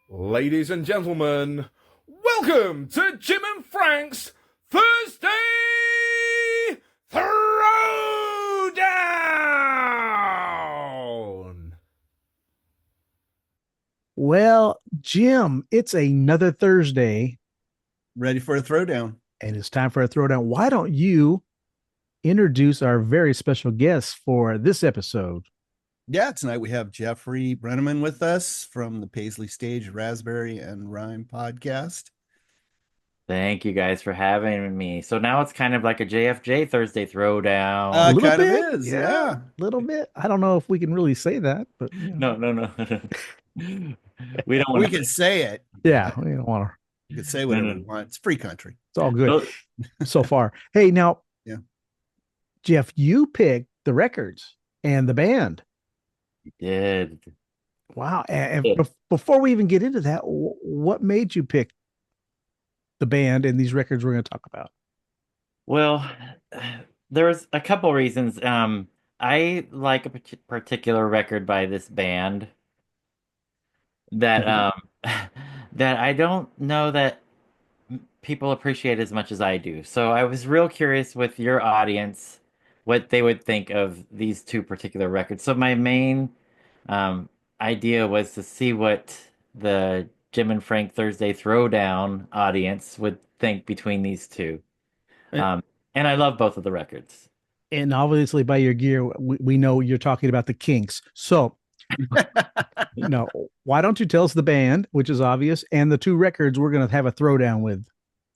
Ladies and gentlemen, welcome to Jim and Frank's Thursday Throwdown! Well, Jim, it's another Thursday Ready for a throwdown. and it's time for a throwdown. Why don't you introduce our very special guest for this episode? Yeah, tonight we have Jeffery Brenneman with us from the Paisley Stage Raspberry and Rhyme podcast. Thank you guys for having me. So now it's kind of like a JFJ Thursday Throwdown. A little Kind of bit, is, yeah. A little bit. I don't know if we can really say that, but No. We don't want We can say it. yeah, we don't want to. You can say whatever we want. It's free country. It's all good so far. Hey, now, Yeah. Jeff, you picked the records and the band. did. Wow. And Yeah. before we even get into that, what made you pick the band and these records we're going to talk about? Well, there's a couple reasons. I like a particular record by this band that that I don't know that people appreciate as much as I do. So I was real curious with your audience what they would think of these two particular records. So my main idea was to see what the Jim and Frank Thursday Throwdown audience would think between these two. Uh, And I love both of the records. And obviously, by your gear, we know you're talking about the Kinks. So, why don't you tell us the band, which is obvious, and the two records we're going to have a throwdown with?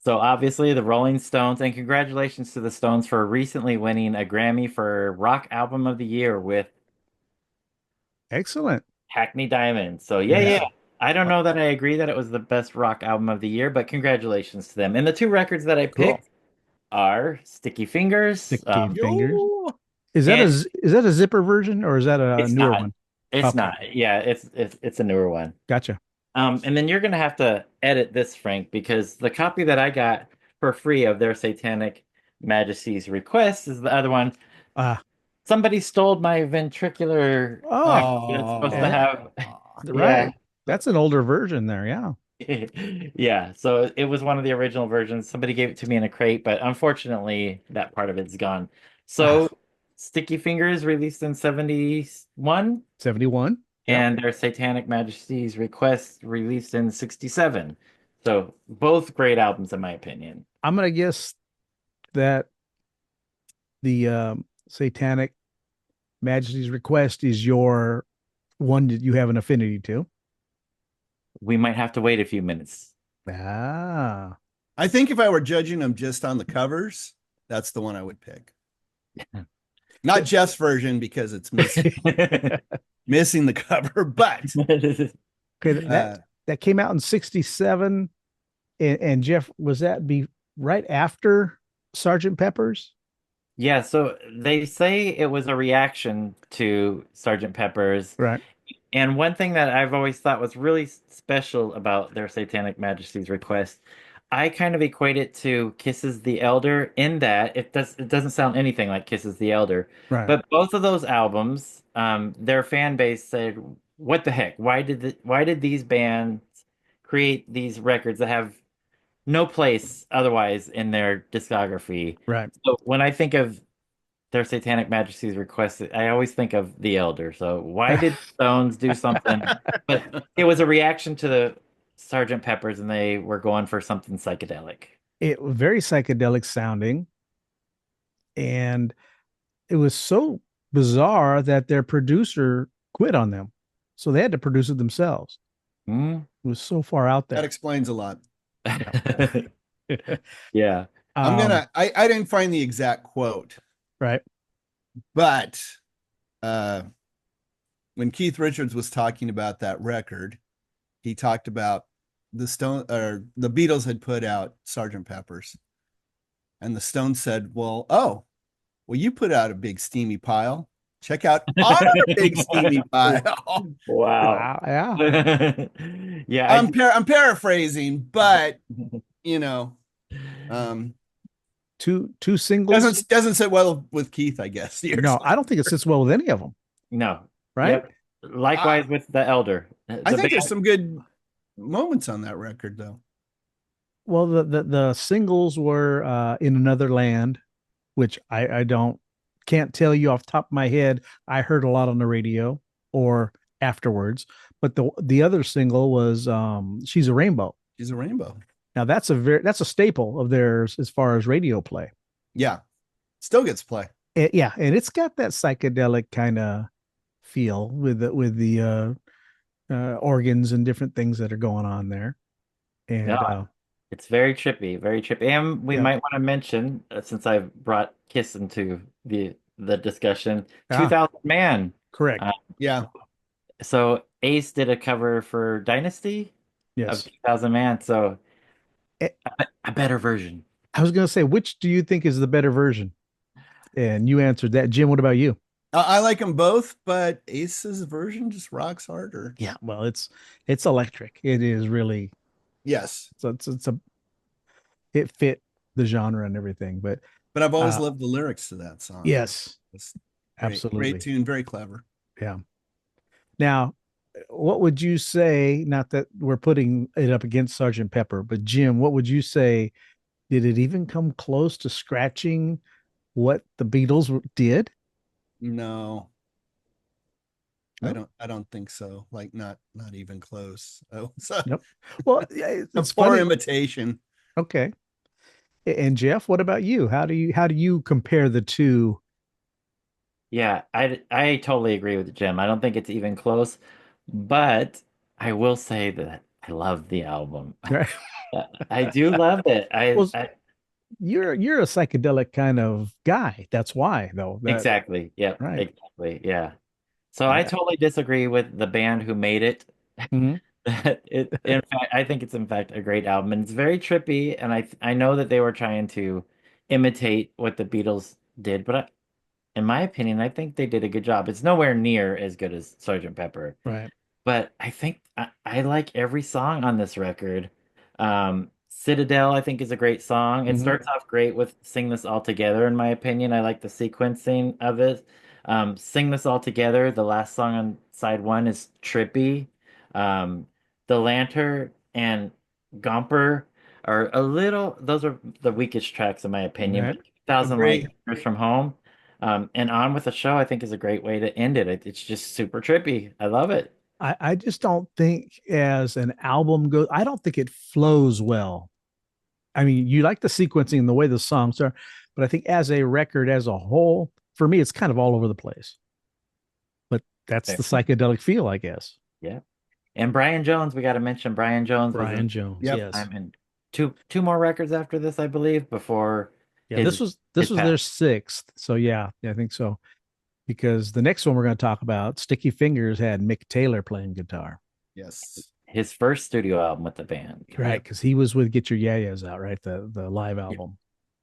So obviously the Rolling Stones, and congratulations to the Stones for recently winning a Grammy for Rock Album of the Year with Excellent. Hackney Diamond. So yeah, Yeah. yeah. I don't know that I agree that it was the best rock album of the year, but congratulations to them. And the two records that I Cool. picked are Sticky Fingers. Sticky um, Fingers. Yo. Is that and a zipper version or is that a it's newer not. one? It's Okay. not. Yeah, it's a newer one. Gotcha. And then you're gonna have to edit this, Frank, because the copy that I got for free of their Satanic Majesty's Request is the other one. Ah, Somebody stole my ventricular copy that's supposed to yeah. have. Right. That's an older version there. Yeah. Yeah, so it was one of the original versions. Somebody gave it to me in a crate, but unfortunately, that part of it's gone. So, Sticky Fingers released in 71, 71. Yep. and their Satanic Majesty's Request released in 67. So, both great albums, in my opinion. I'm going to guess that the Satanic Majesty's Request is your one that you have an affinity to. We might have to wait a few minutes. Ah. I think if I were judging them just on the covers, that's the one I would pick. Not Jeff's version because it's missing the cover, but Okay, that came out in 67. And Jeff, was that be right after Sergeant Pepper's? Yeah, so they say it was a reaction to Sergeant Pepper's. Right. And one thing that I've always thought was really special about their Satanic Majesty's Request, I kind of equate it to Kisses the Elder in that it doesn't sound anything like Kisses the Elder. Right. But both of those albums, their fan base said, "What the heck? Why did these bands create these records that have no place otherwise in their discography?" Right. So when I think of their Satanic Majesty's Request, I always think of the Elder. So why did Stones do something? But it was a reaction to the Sergeant Pepper's, and they were going for something psychedelic. It was very psychedelic sounding. And it was so bizarre that their producer quit on them. So they had to produce it themselves. Hmm? It was so far out that there. explains a lot. Yeah. I didn't find the exact quote, Right. but when Keith Richards was talking about that record, he talked about the Beatles had put out Sergeant Pepper's, and the Stones said, well, you put out a big steamy pile. Check out our big steamy pile. Wow. Yeah. Yeah. I'm paraphrasing, but two singles. doesn't sit well with Keith, I guess. No, I don't think it sits well with any of them. No. Right. Yep. Likewise with the Elder. I think there's some good moments on that record, though. Well, the singles were In Another Land, which I don't can't tell you off the top of my head. I heard a lot on the radio or afterwards, but the other single was She's a Rainbow. She's a rainbow. Now that's a staple of theirs as far as radio play. Yeah, still gets play. Yeah, and it's got that psychedelic kind of feel with the organs and different things that are going on there. And Yeah, it's very trippy, very trippy. And we yeah, might want to mention, since I brought Kiss into the discussion, ah, 2000 Man. correct. Yeah, So Ace did a cover for Dynasty of Yes. 2000 Man, so Eh, a better version. I was going to say, which do you think is the better version? And you answered that. Jim, what about you? I like them both, but Ace's version just rocks harder. Yeah, well, it's electric. It is really Yes, so it fit the genre and everything. But but I've always uh, loved the lyrics to that song. yes, It's absolutely. great tune, very clever. Yeah. Now, what would you say? Not that we're putting it up against Sergeant Pepper, but Jim, what would you say? Did it even come close to scratching what the Beatles did? No, No. I don't think so. Like not even close. Oh, so Nope. Well, yeah, a it's poor funny. imitation. Okay. And Jeff, what about you? How do you compare the two? Yeah, I totally agree with Jim. I don't think it's even close, but I will say that I love the album. Right. I do love it. Well, you're a psychedelic kind of guy. That's why, though. That Exactly. Yep, right. exactly. Yeah. So I totally disagree with the band who made it. Mhm. In fact, I think it's in fact a great album, and it's very trippy. And I know that they were trying to imitate what the Beatles did, but in my opinion, I think they did a good job. It's nowhere near as good as Sgt. Pepper. Right. But I think I like every song on this record. Citadel, I think, is a great song. It Mhm. starts off great with Sing This All Together, in my opinion. I like the sequencing of it. Sing This All Together, the last song on side one, is trippy. Um, The Lantern and Gomper are those are the weakest tracks, in my opinion. Right. But 2000 Light Agree. Years from Home, and On with the Show, I think, is a great way to end it. It's just super trippy. I love it. I just don't think as an album goes, I don't think it flows well. I mean, you like the sequencing and the way the songs are, but I think as a record as a whole, for me, it's kind of all over the place. But that's the psychedelic feel, I guess. Yeah. And Brian Jones, we got to mention Brian Jones was Brian in Jones, Yep. yes. I'm in two more records after this, I believe, before Yeah, this was their pass. sixth. So yeah, I think so. Because the next one we're going to talk about, Sticky Fingers, had Mick Taylor playing guitar. Yes. His first studio album with the band. Right, because he was with Get Your Yeah-Yeahs Out, right? The live album.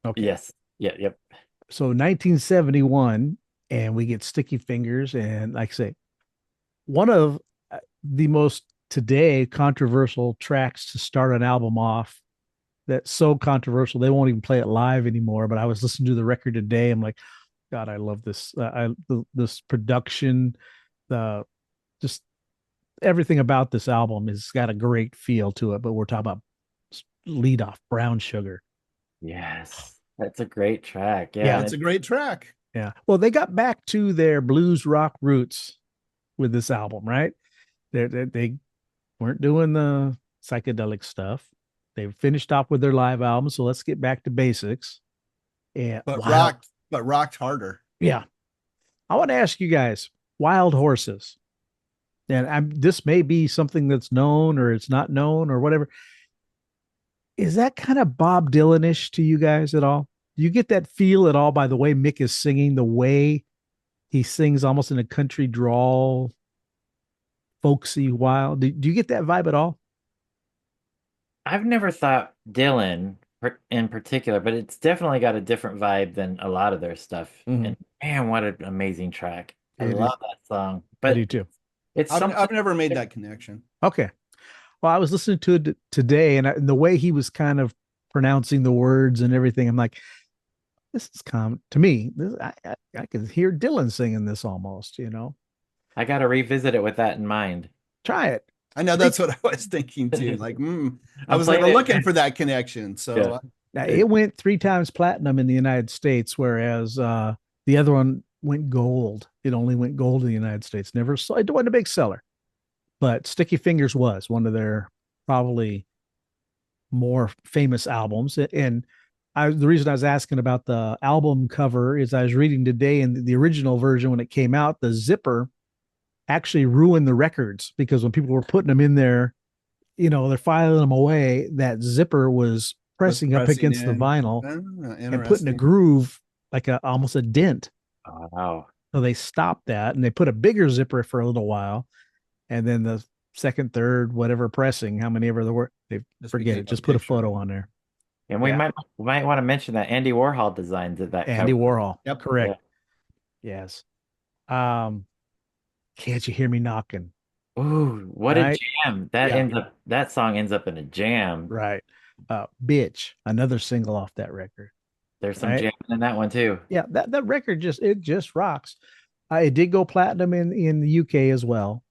Okay. Yes. Yeah, yep. So 1971, and we get Sticky Fingers, and like I say, one of the most today controversial tracks to start an album off. That's so controversial they won't even play it live anymore. But I was listening to the record today. I'm like, God, I love this. This production, the just everything about this album has got a great feel to it. But we're talking about lead off Brown Sugar. Yes. That's a great track. Yeah, Yeah. It's a great track. Yeah. Well, they got back to their blues rock roots with this album, right? They weren't doing the psychedelic stuff. They finished off with their live album, so let's get back to basics. And But rocked harder. yeah. I want to ask you guys, Wild Horses. And this may be something that's known or it's not known or whatever. Is that kind of Bob Dylan-ish to you guys at all? Do you get that feel at all by the way Mick is singing, the way he sings almost in a country drawl, folksy, wild? Do you get that vibe at all? I've never thought Dylan in particular, but it's definitely got a different vibe than a lot of their stuff. Mhm. And man, what an amazing track. I It is. love that song. I do But too. it's I've something never made that connection. Okay. Well, I was listening to it today, and the way he was kind of pronouncing the words and everything, I'm like, this is to me. I can hear Dylan singing this almost. I got to revisit it with that in mind. Try it. I know that's what I was thinking too. Like, I I'm was playing never it. looking for that connection. So, Yeah. Now, it went 3 times platinum in the United States, whereas the other one went gold. It only went gold in the United States. Never saw it wasn't a big seller, but Sticky Fingers was one of their probably more famous albums. And the reason I was asking about the album cover is I was reading today in the original version when it came out, the zipper actually ruined the records because when people were putting them in there, they're filing them away. That zipper was was pressing up pressing against the in. vinyl and putting a Interesting. groove like almost a dent. Oh, wow. So they stopped that and they put a bigger zipper for a little while. And then the second, third, whatever pressing, how many ever there were, they Just forget became it. a Just put a picture. photo on there. And we Yeah. might want to mention that Andy Warhol designed that Andy cover. Warhol. Yep. Correct. Yeah. Yes. Can't you hear me knocking? Ooh, what a Right. jam. Yeah. That song ends up in a jam. Right. Bitch, another single off that record. There's some Right. jamming in that one too. Yeah, that record just rocks. It did go platinum in the UK as well.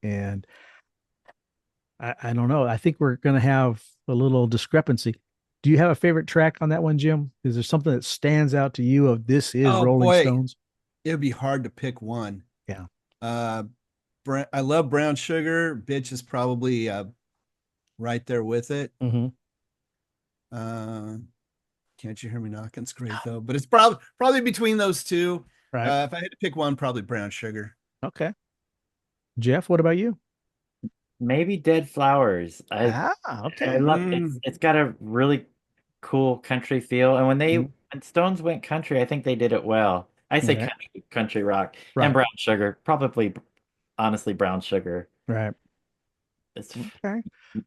And I don't know. I think we're gonna have a little discrepancy. Do you have a favorite track on that one, Jim? Is there something that stands out to you of this is Oh Rolling boy, Stones? it'd be hard to pick one. Yeah. Uh, I love Brown Sugar. Bitch is probably right there with it. Mm-hmm. Uh, Can't You Hear Me Knocking's great though, but it's probably between those two. Right. If I had to pick one, probably Brown Sugar. Okay. Jeff, what about you? Maybe Dead Flowers. I Okay. love it's got a really cool country feel. And Mhm. when Stones went country, I think they did it well. I say Right. country rock and Right. Brown Sugar. Probably honestly Brown Sugar. Right. It's Okay.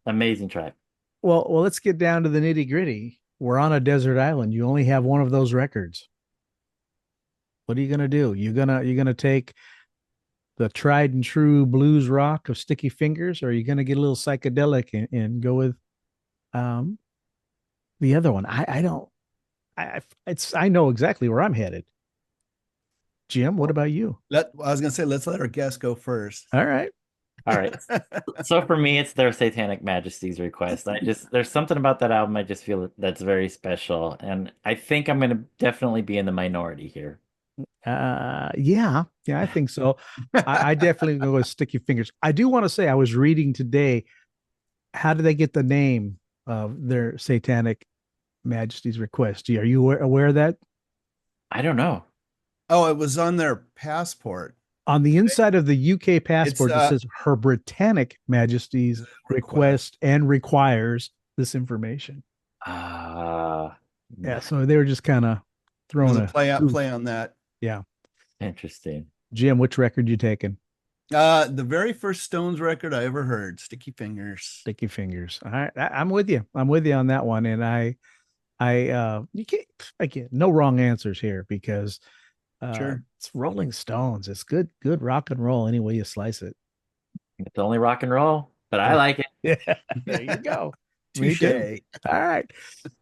amazing track. Well, let's get down to the nitty gritty. We're on a desert island. You only have one of those records. What are you gonna do? You're gonna take the tried and true blues rock of Sticky Fingers, or are you gonna get a little psychedelic and go with um the other one? I don't. I know exactly where I'm headed. Jim, what about you? I was gonna say, let's let our guest go first. All right. All right. So for me, it's their Satanic Majesty's Request. There's something about that album I just feel that's very special. And I think I'm going to definitely be in the minority here. Yeah, I think so. I definitely go with Sticky Fingers. I do want to say I was reading today. How do they get the name of their Satanic Majesty's Request? Are you aware of that? I don't know. Oh, it was on their passport. On the inside of the UK It's passport, it says Her Britannic Majesty's request and requires this information. Ah, Yeah, so they were just kind of throwing there's a play on that. Yeah. interesting. Jim, which record you taking? The very first Stones record I ever heard, Sticky Fingers. Sticky Fingers. All right, I'm with you. I'm with you on that one. And you can't again, no wrong answers here because Sure. it's Rolling Stones. It's good rock and roll any way you slice it. It's only rock and roll, but I like it. Yeah, there you go. Me too. Touche. All right.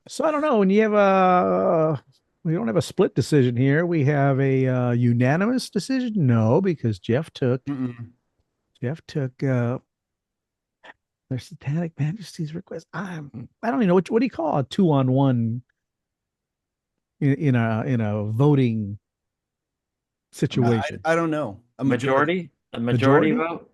So I don't know when you have we don't have a split decision here. We have a unanimous decision. No, because Mm-mm. Jeff took their Satanic Majesty's request. I don't even know what do you call a 2-on-1 in a voting situation. I don't know. A A majority Majority? vote.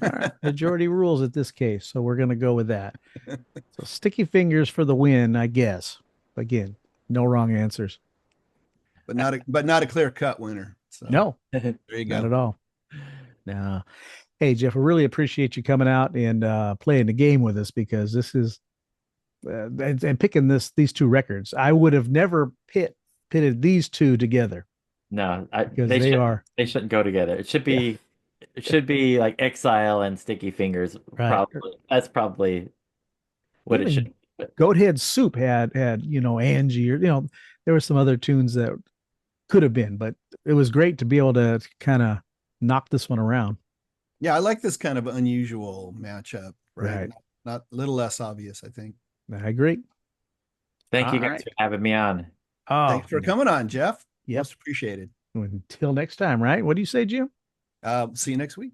All right. Majority rules at this case, so we're going to go with that. So Sticky Fingers for the win, I guess. Again, no wrong answers. but not a clear cut winner. So No, there you not go. at all. No. Hey, Jeff, I really appreciate you coming out and playing the game with us because this is and picking these two records. I would have never pitted these two together No, because they are they shouldn't go together. It should be like Exile and Sticky Fingers. right. Probably that's probably what it Even should be. Goathead Soup had Angie or there were some other tunes that could have been, but it was great to be able to kind of knock this one around. Yeah, I like this kind of unusual matchup. Right. Not a little less obvious, I think. I agree. Thank you All guys right. for having me on. Oh, Thanks for coming on, Jeff. Yep. Most appreciated. Until next time, right? What do you say, Jim? See you next week.